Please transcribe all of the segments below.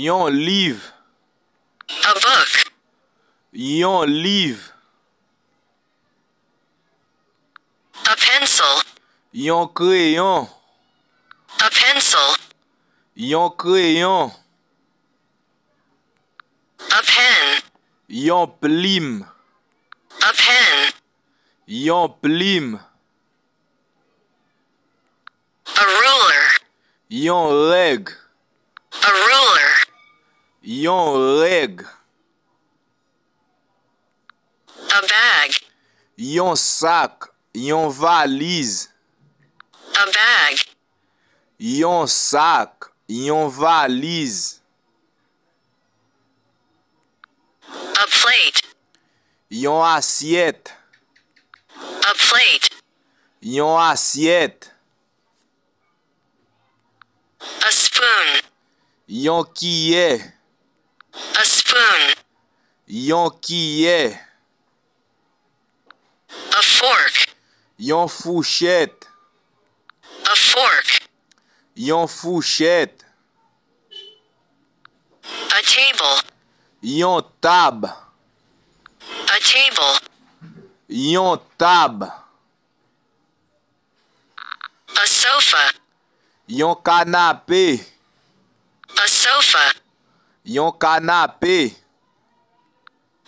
Yon livre. A book. Yon livre. A pencil. Yon crayon. A pencil. Yon crayon. A pen. Yon plume. A pen. Yon plume. A ruler. Yon règle. A ruler. Yon règle. A bag. Yon sac. Yon valise. A bag. Yon sac. Yon valise. A plate. Yon assiette. A plate. Yon assiette. A spoon. Yon cuillère. A spoon. Yon cuillère. A fork. Yon fourchette. A fork. Yon fourchette. A table. Yon table. A table. Yon table. A sofa. Yon canapé. A sofa. Yon canapé.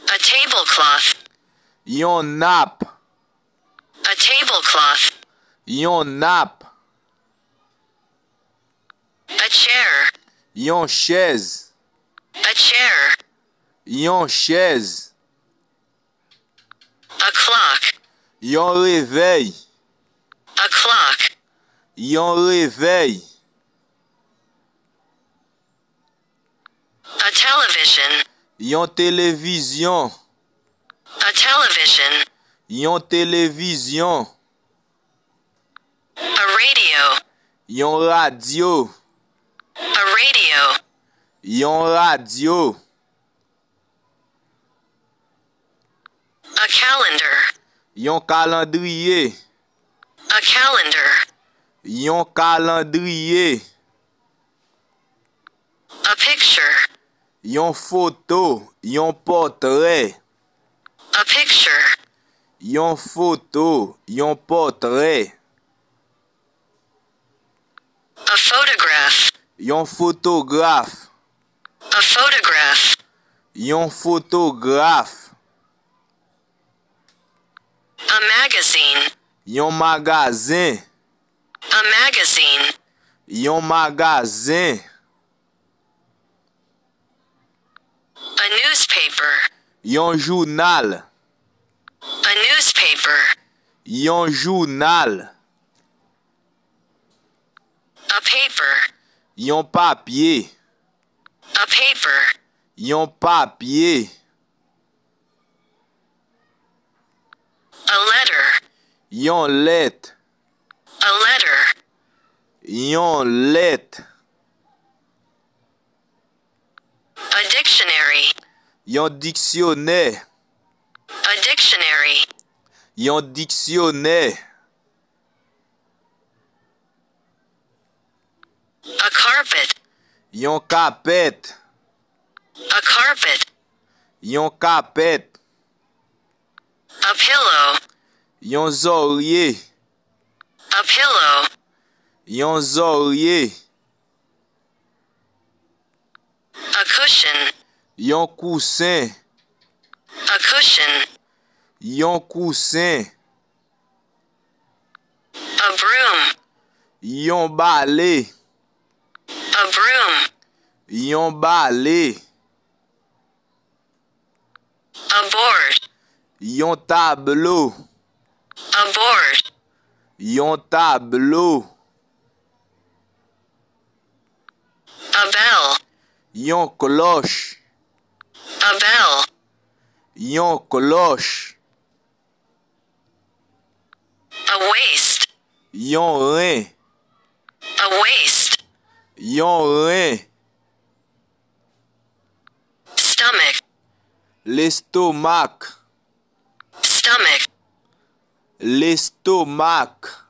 A tablecloth. Yon nappe. A tablecloth. Yon nappe. A chair. Yon chaise. A chair. Yon chaise. A clock. Yon réveil. A clock. Yon réveil. A television. Yon télévision. A television. Yon télévision. A radio. Yon radio. A radio. Yon radio. A calendar. Yon calendrier. A calendar. Yon calendrier. A picture. Yon photo. Yon portrait. A picture. Yon photo. Yon portrait. A photograph. Yon photographe. A photograph. Yon photographe. A magazine. Yon magasin. A magazine. Yon magasin. A newspaper. Yon journal. A newspaper. Yon journal. A paper. Yon papier. A paper. Yon papier. A letter. Yon lettre. A letter. Yon lettre. A dictionary. Yon dictionnaire. A dictionary. Yon dictionnaire. A carpet. Yon carpet. A carpet. Yon carpet. A pillow. Yon oreiller. A pillow. Yon oreiller. A cushion. Yon coussin. A cushion. Yon coussin. A broom. Yon balai. A broom. Yon balai. A board. Yon tableau. A board. Yon tableau. A bell. Yon cloche. A bell. Yon cloche. A waist. Yon rein. A waist. Yon rein. Stomach. L'estomac. Stomach. L'estomac.